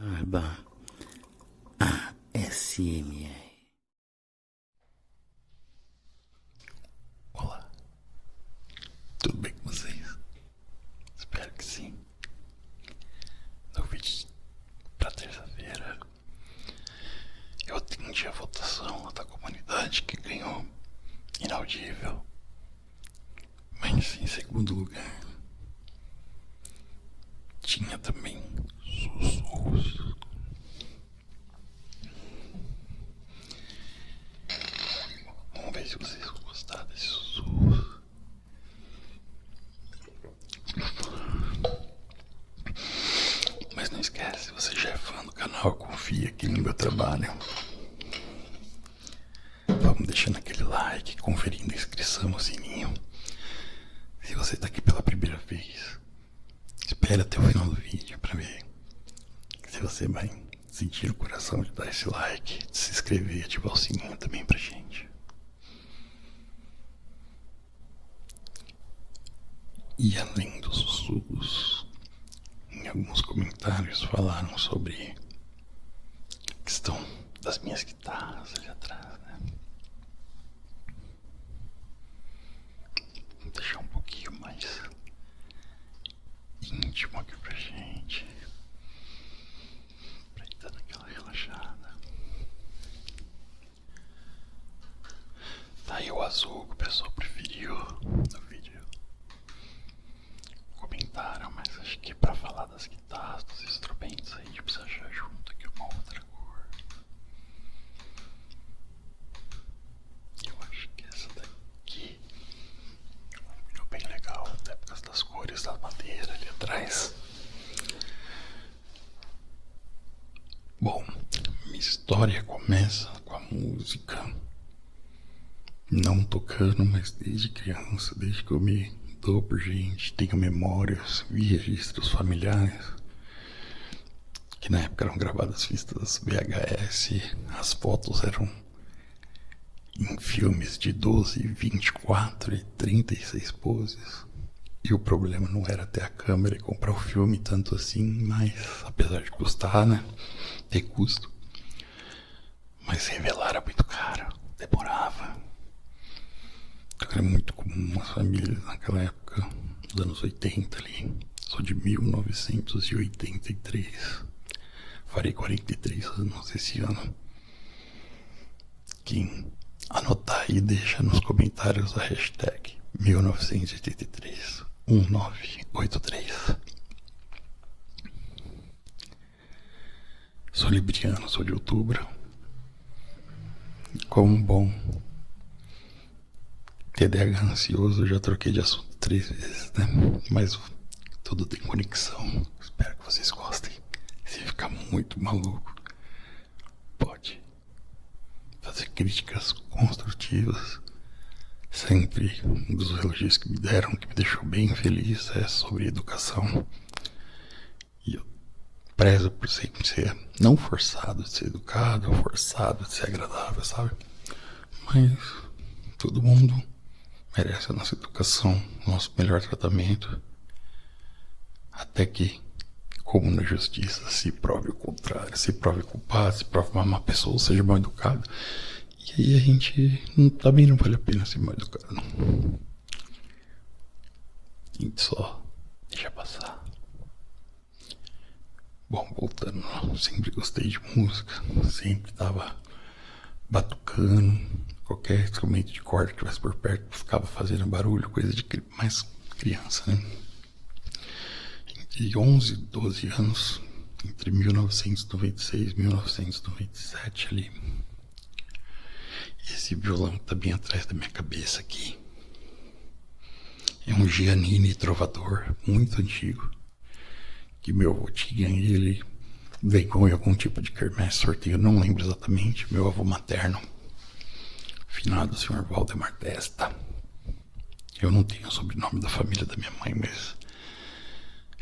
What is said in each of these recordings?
Barba ASMR. Olá, tudo bem com vocês? Espero que sim. No vídeo pra terça-feira, eu atendi a votação lá da comunidade que ganhou inaudível, mas em segundo lugar tinha também sussurros. Vamos ver se vocês vão gostar desses sussurros. Mas não esquece, se você já é fã do canal, confia aqui no meu trabalho. Vamos deixando aquele like, conferindo a inscrição, o sininho. Se você tá aqui pela primeira vez, espera até o final do vídeo pra ver se você vai sentir o coração de dar esse like, de se inscrever e ativar o sininho também pra gente. E além dos sussurros, em alguns comentários falaram sobre a questão das minhas guitarras ali atrás, né? Vou deixar um pouquinho mais íntimo aqui pra gente, pra ir dando aquela relaxada. Tá aí o azul que o pessoal preferiu no vídeo. Comentaram, mas acho que pra falar das guitarras, dos instrumentos, a gente precisa achar junto aqui uma outra cor. Eu acho que essa daqui ficou bem legal, até por causa das cores da madeira ali atrás. Bom, minha história começa com a música, não tocando, mas desde criança, desde que eu me dou por gente, tenho memórias e registros familiares, que na época eram gravadas fitas VHS, as fotos eram em filmes de 12, 24 e 36 poses. E o problema não era ter a câmera e comprar o filme tanto assim, mas apesar de custar, né? Ter custo. Mas revelar era muito caro, demorava. Era muito comum as famílias naquela época, nos anos 80 ali. Sou de 1983. Farei 43 anos esse ano. Quem anotar aí, deixa nos comentários a hashtag 1983 1983. Sou libriano, sou de outubro. Como bom TDAH ansioso, já troquei de assunto 3 vezes, né? Mas tudo tem conexão. Espero que vocês gostem. Se ficar muito maluco, pode fazer críticas construtivas. Sempre um dos elogios que me deram, que me deixou bem feliz, é sobre educação. E eu prezo por sempre ser não forçado de ser educado, forçado de ser agradável, sabe? Mas todo mundo merece a nossa educação, nosso melhor tratamento, até que, como na justiça, se prove o contrário, se prove culpado, se prove uma má pessoa, seja mal educado. E aí a gente também não vale a pena ser mal educado. A gente só deixa passar. Bom, voltando, sempre gostei de música, sempre tava batucando, qualquer instrumento de corda que tivesse por perto ficava fazendo barulho, coisa de mais criança, né? Entre 11 e 12 anos, entre 1996 e 1997 ali, esse violão tá bem atrás da minha cabeça aqui. É um Giannini Trovador, muito antigo, que meu avô tinha, e ele ganhou em algum tipo de quermesse, sorteio, não lembro exatamente. Meu avô materno, finado senhor Valdemar Testa. Eu não tenho o sobrenome da família da minha mãe, mas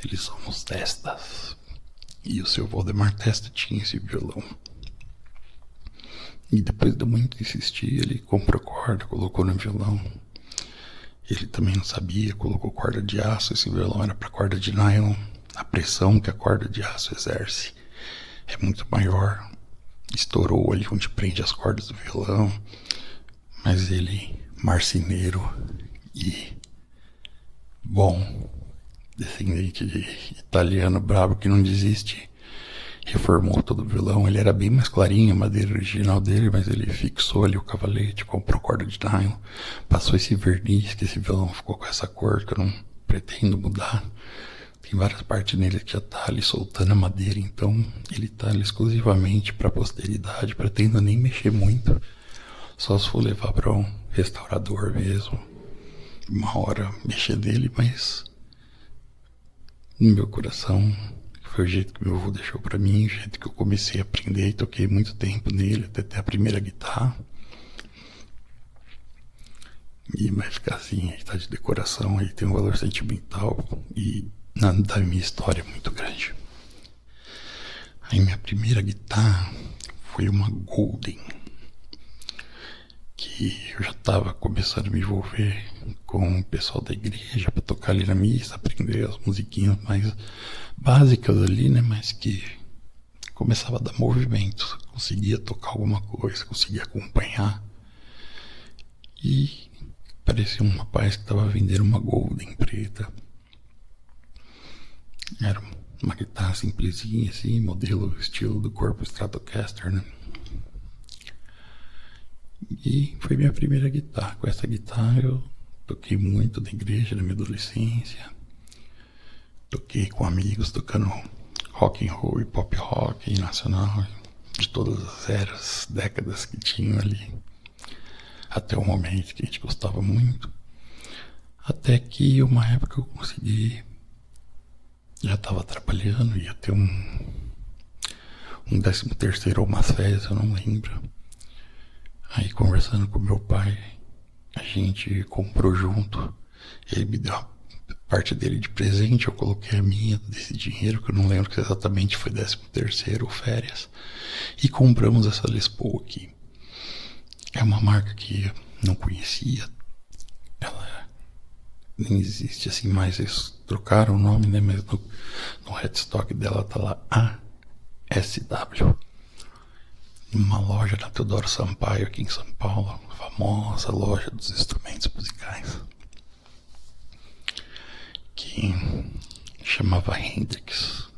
eles são os Testas. E o seu Valdemar Testa tinha esse violão. E depois de muito insistir, ele comprou corda, colocou no violão. Ele também não sabia, colocou corda de aço. Esse violão era para corda de nylon. A pressão que a corda de aço exerce é muito maior. Estourou ali onde prende as cordas do violão. Mas ele, marceneiro e bom, descendente de italiano brabo que não desiste, reformou todo o violão. Ele era bem mais clarinho, a madeira original dele, mas ele fixou ali o cavalete, comprou corda de nylon, passou esse verniz, que esse violão ficou com essa cor que eu não pretendo mudar. Tem várias partes nele que já tá ali soltando a madeira, então ele tá ali exclusivamente pra posteridade, pretendo nem mexer muito, só se for levar pra um restaurador mesmo, uma hora mexer nele, mas no meu coração foi o jeito que meu avô deixou pra mim, o jeito que eu comecei a aprender e toquei muito tempo nele, até ter a primeira guitarra. E vai ficar assim, aí tá de decoração, aí tem um valor sentimental e da minha história é muito grande. Aí minha primeira guitarra foi uma Golden, que eu já estava começando a me envolver com o pessoal da igreja para tocar ali na missa, aprender as musiquinhas mais básicas ali, né? Mas que começava a dar movimento, conseguia tocar alguma coisa, conseguia acompanhar. E parecia um rapaz que estava vendendo uma Golden preta. Era uma guitarra simplesinha assim, modelo estilo do corpo Stratocaster, né? E foi minha primeira guitarra. Com essa guitarra eu toquei muito na igreja na minha adolescência. Toquei com amigos, tocando rock and roll e pop rock e nacional, de todas as eras, décadas que tinham ali. Até o momento que a gente gostava muito. Até que uma época eu consegui, já estava trabalhando, ia ter um 13º ou umas férias, eu não lembro. Aí conversando com meu pai, a gente comprou junto. Ele me deu a parte dele de presente, eu coloquei a minha desse dinheiro, que eu não lembro que exatamente foi 13º ou férias. E compramos essa Les Paul aqui. É uma marca que eu não conhecia. Ela nem existe assim mais, eles trocaram o nome, né? Mas no headstock dela tá lá ASW. Numa loja da Teodoro Sampaio aqui em São Paulo, a famosa loja dos instrumentos musicais, que chamava Hendrix.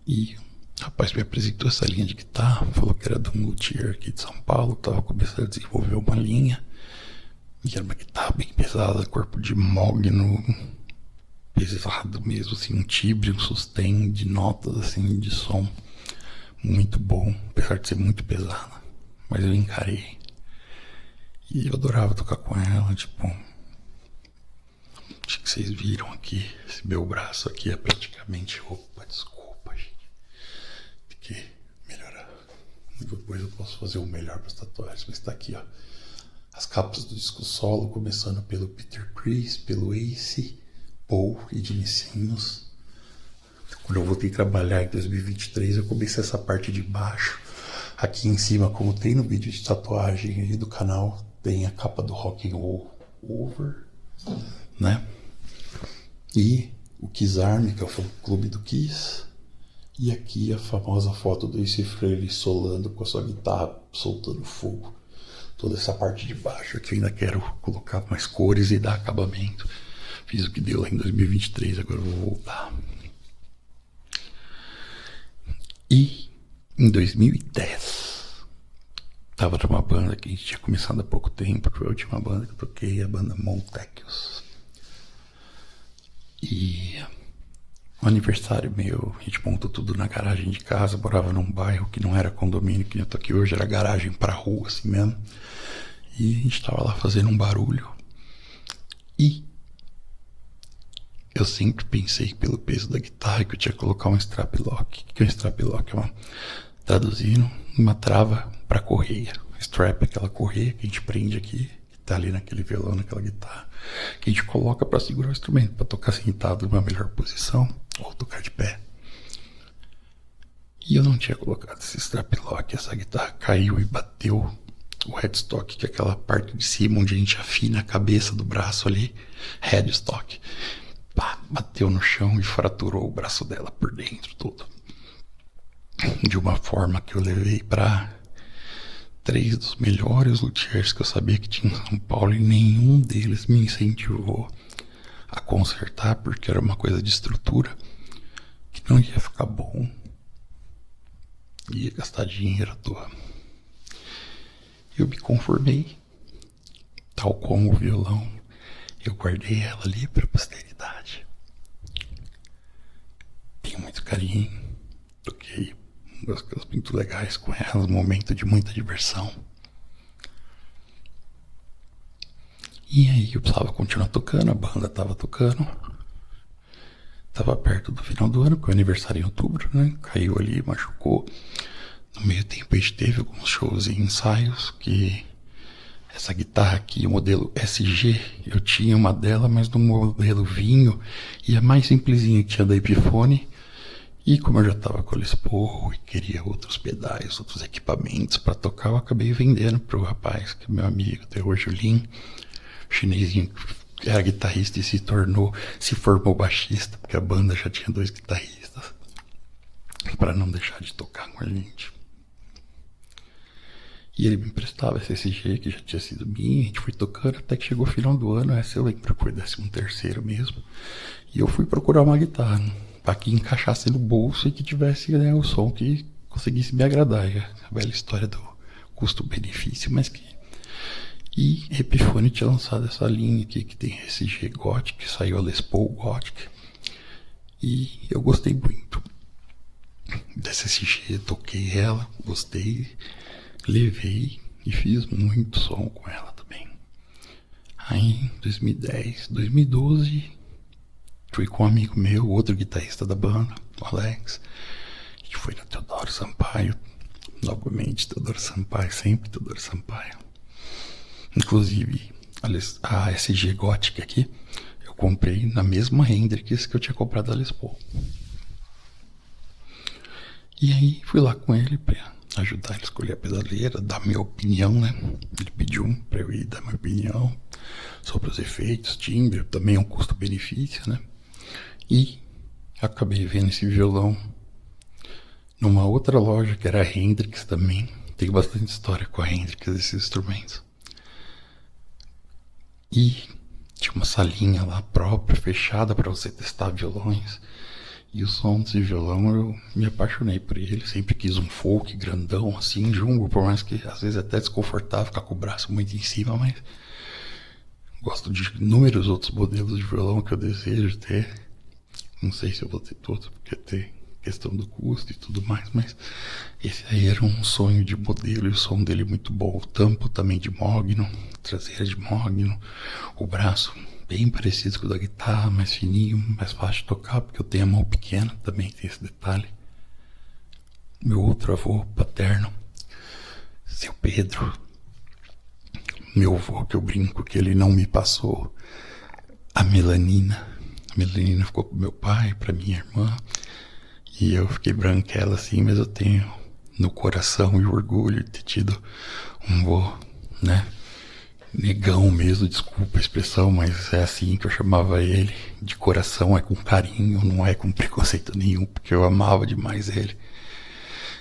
E o rapaz me apresentou essa linha de guitarra, falou que era do luthier aqui de São Paulo, tava começando a desenvolver uma linha, e era uma guitarra bem pesada, corpo de mogno, pesado mesmo, assim, um timbre, um sustain de notas, assim, de som muito bom, apesar de ser muito pesada, mas eu encarei. E eu adorava tocar com ela, tipo, acho que vocês viram aqui, esse meu braço aqui é praticamente, opa, desculpa, gente, tem que melhorar, depois eu posso fazer o melhor para as tatuagens, mas tá aqui, ó, as capas do disco solo, começando pelo Peter Criss, pelo Ace, Paul e Gene Simmons. Quando eu voltei a trabalhar em 2023, eu comecei essa parte de baixo. Aqui em cima, como tem no vídeo de tatuagem aí do canal, tem a capa do Rock and Roll Over, né? E o Kiss Army, que é o fã-clube do Kiss. E aqui a famosa foto do Ace Frehley solando com a sua guitarra, soltando fogo. Toda essa parte de baixo aqui eu ainda quero colocar mais cores e dar acabamento. Fiz o que deu lá em 2023, agora eu vou voltar. E em 2010, tava numa banda que a gente tinha começado há pouco tempo, foi a última banda que eu toquei, a banda Montequios. E no aniversário meu, a gente montou tudo na garagem de casa, morava num bairro que não era condomínio, que nem eu tô aqui hoje, era garagem pra rua, assim mesmo. E a gente tava lá fazendo um barulho. E eu sempre pensei, pelo peso da guitarra, que eu tinha que colocar um strap lock. O que é um strap lock? É traduzindo, uma trava para correia. Strap é aquela correia que a gente prende aqui, que tá ali naquele violão, naquela guitarra, que a gente coloca para segurar o instrumento, para tocar sentado numa melhor posição, ou tocar de pé. E eu não tinha colocado esse strap lock, essa guitarra caiu e bateu o headstock, que é aquela parte de cima onde a gente afina a cabeça do braço ali, headstock. Pá, bateu no chão e fraturou o braço dela por dentro todo. de uma forma que eu levei para 3 dos melhores luthiers que eu sabia que tinha em São Paulo e nenhum deles me incentivou a consertar porque era uma coisa de estrutura que não ia ficar bom, ia gastar dinheiro à toa. Eu me conformei, tal como o violão, eu guardei ela ali para a posteridade. Tenho muito carinho, toquei músicas muito legais com ela, um momento de muita diversão. E aí eu precisava continuar tocando, a banda tava tocando. Tava perto do final do ano, que é o aniversário em outubro, né? Caiu ali, machucou. No meio tempo a gente teve alguns shows e ensaios que essa guitarra aqui, o modelo SG, eu tinha uma dela, mas no modelo vinho, e a mais simplesinha que tinha da Epiphone. E como eu já tava com a Les Paul e queria outros pedais, outros equipamentos para tocar, eu acabei vendendo pro rapaz, que é meu amigo até hoje, o Lin, chinesinho que era guitarrista e se formou baixista, porque a banda já tinha 2 guitarristas, para não deixar de tocar com a gente. E ele me emprestava essa SG que já tinha sido minha, a gente foi tocando até que chegou o final do ano, essa eu lembro que foi 13º mesmo, e eu fui procurar uma guitarra, para que encaixasse no bolso e que tivesse, né, o som que conseguisse me agradar. A velha história do custo-benefício, mas que... E a Epiphone tinha lançado essa linha aqui, que tem SG Gothic, saiu a Les Paul Gothic, e eu gostei muito dessa SG, toquei ela, gostei, levei e fiz muito som com ela também. Aí em 2010, 2012, fui com um amigo meu, outro guitarrista da banda, o Alex. A gente foi na Teodoro Sampaio, novamente Teodoro Sampaio, sempre Teodoro Sampaio. Inclusive a SG Gothic aqui, eu comprei na mesma Hendrix que eu tinha comprado a Les Paul. E aí fui lá com ele pra ajudar ele a escolher a pedaleira, dar minha opinião, né? Ele pediu pra eu ir dar minha opinião sobre os efeitos, timbre, também é um custo-benefício, né? E acabei vendo esse violão numa outra loja que era a Hendrix também. Tem bastante história com a Hendrix, esses instrumentos. E tinha uma salinha lá própria, fechada para você testar violões. E o som desse violão, eu me apaixonei por ele. Sempre quis um folk grandão, assim, jumbo, por mais que às vezes é até desconfortável ficar com o braço muito em cima, mas gosto de inúmeros outros modelos de violão que eu desejo ter. Não sei se eu vou ter todos, porque tem questão do custo e tudo mais, mas esse aí era um sonho de modelo e o som dele é muito bom. O tampo também de mogno, traseira de mogno, o braço bem parecido com o da guitarra, mais fininho, mais fácil de tocar, porque eu tenho a mão pequena, também tem esse detalhe. Meu outro avô paterno, seu Pedro, meu avô, que eu brinco que ele não me passou a melanina. A melanina ficou pro meu pai, pra minha irmã, e eu fiquei branquela assim, mas eu tenho no coração e orgulho de ter tido um avô, né? Negão mesmo, desculpa a expressão, mas é assim que eu chamava ele, de coração, é com carinho, não é com preconceito nenhum, porque eu amava demais ele.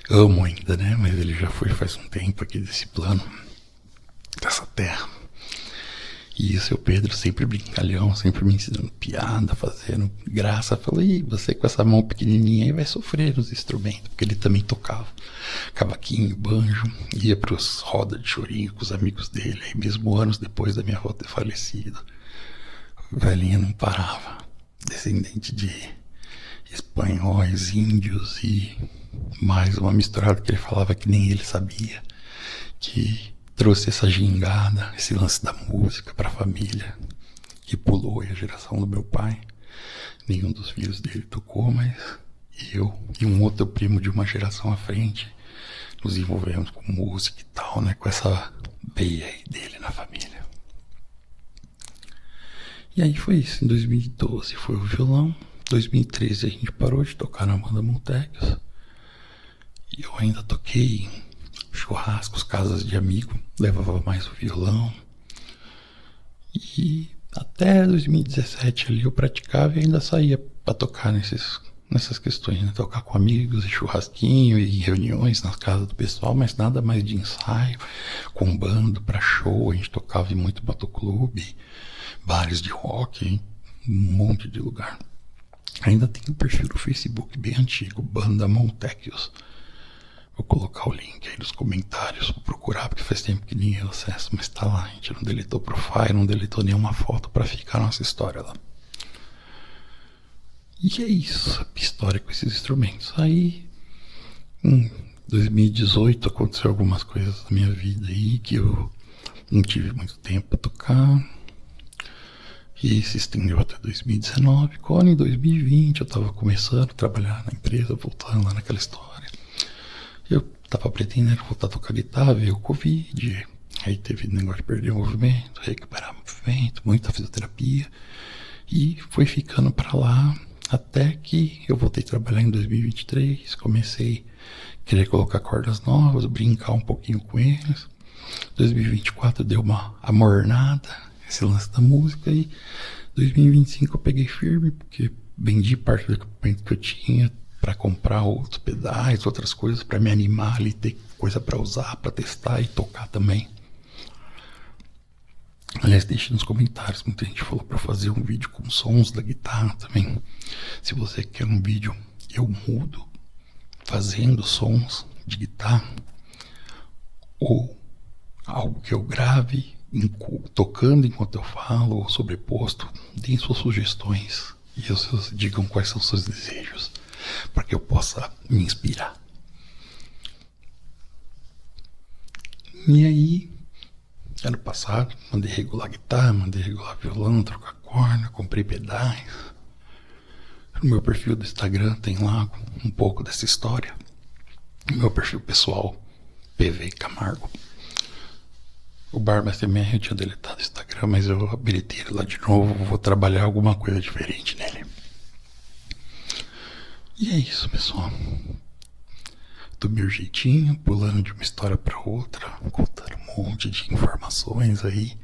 Amo ainda, né? Mas ele já foi faz um tempo aqui desse plano, dessa terra. E o seu Pedro sempre brincalhão, sempre me ensinando piada, fazendo graça. Falei, você com essa mão pequenininha aí vai sofrer nos instrumentos, porque ele também tocava cavaquinho, banjo, ia pros rodas de chorinho com os amigos dele, aí mesmo anos depois da minha avó ter falecido. O velhinho não parava, descendente de espanhóis, índios e mais uma misturada que ele falava que nem ele sabia, que trouxe essa gingada, esse lance da música para a família, que pulou a geração do meu pai. Nenhum dos filhos dele tocou, mas eu e um outro primo de uma geração à frente nos envolvemos com música e tal, né? Com essa veia aí dele na família. E aí foi isso, em 2012 foi o violão, em 2013 a gente parou de tocar na banda Montecos, e eu ainda toquei churrascos, casas de amigo, levava mais o violão. E até 2017 ali eu praticava e ainda saía pra tocar nesses nessas questões, né? Tocar com amigos, e churrasquinho e reuniões nas casas do pessoal, mas nada mais de ensaio, com banda, pra show. A gente tocava em muito motoclube, bares de rock, um monte de lugar. Ainda tem um perfil no Facebook bem antigo, Banda Montequios. Vou colocar o link aí nos comentários, vou procurar, porque faz tempo que ninguém acessa, mas tá lá. A gente não deletou o profile, não deletou nenhuma foto pra ficar a nossa história lá. E é isso, a história com esses instrumentos. Aí, em 2018, aconteceu algumas coisas na minha vida aí que eu não tive muito tempo para tocar. E se estendeu até 2019. Quando em 2020 eu estava começando a trabalhar na empresa, voltando lá naquela história. Eu estava pretendendo voltar a tocar guitarra, veio o Covid. Aí teve negócio de perder o movimento, recuperar o movimento, muita fisioterapia. E foi ficando para lá. Até que eu voltei a trabalhar em 2023, comecei a querer colocar cordas novas, brincar um pouquinho com eles. 2024 deu uma amornada, esse lance da música, e 2025 eu peguei firme, porque vendi parte do equipamento que eu tinha para comprar outros pedais, outras coisas, para me animar ali, ter coisa para usar, para testar e tocar também. Aliás, deixe nos comentários, muita gente falou para fazer um vídeo com sons da guitarra também. Se você quer um vídeo, eu mudo fazendo sons de guitarra, ou algo que eu grave tocando enquanto eu falo, ou sobreposto. Deem suas sugestões e vocês digam quais são os seus desejos, para que eu possa me inspirar. E aí, ano passado, mandei regular guitarra, mandei regular violão, trocar corda, comprei pedais. No meu perfil do Instagram tem lá um pouco dessa história. No meu perfil pessoal, PV Camargo. O Barmaster MR eu tinha deletado o Instagram, mas eu habilitei ele lá de novo. Vou trabalhar alguma coisa diferente nele. E é isso, pessoal. Do meu jeitinho, pulando de uma história para outra, contando um monte de informações aí,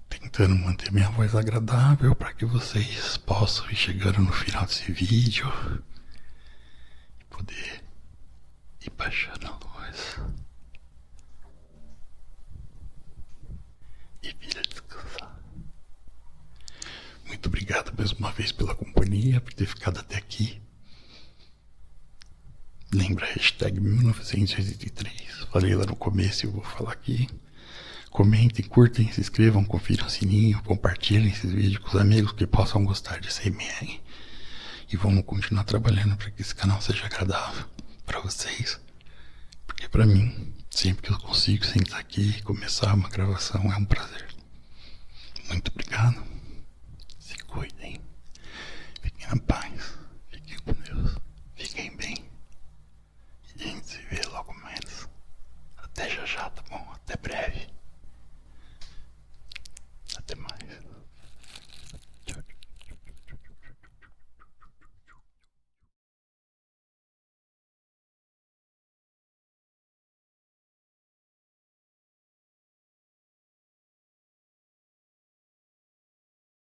tentando manter minha voz agradável para que vocês possam ir chegando no final desse vídeo e poder ir baixando a luz e vir a descansar. Muito obrigado mais uma vez pela companhia, por ter ficado até aqui. Lembra a hashtag 1983, falei lá no começo e eu vou falar aqui. Comentem, curtem, se inscrevam, confiram o sininho, compartilhem esses vídeos com os amigos que possam gostar de CMR. E vamos continuar trabalhando para que esse canal seja agradável para vocês. Porque para mim, sempre que eu consigo sentar aqui e começar uma gravação, é um prazer. Muito obrigado. Se cuidem. Fiquem na paz. Fiquem com Deus. Fiquem bem. E a gente se vê logo menos. Até já já, tá bom? Até breve.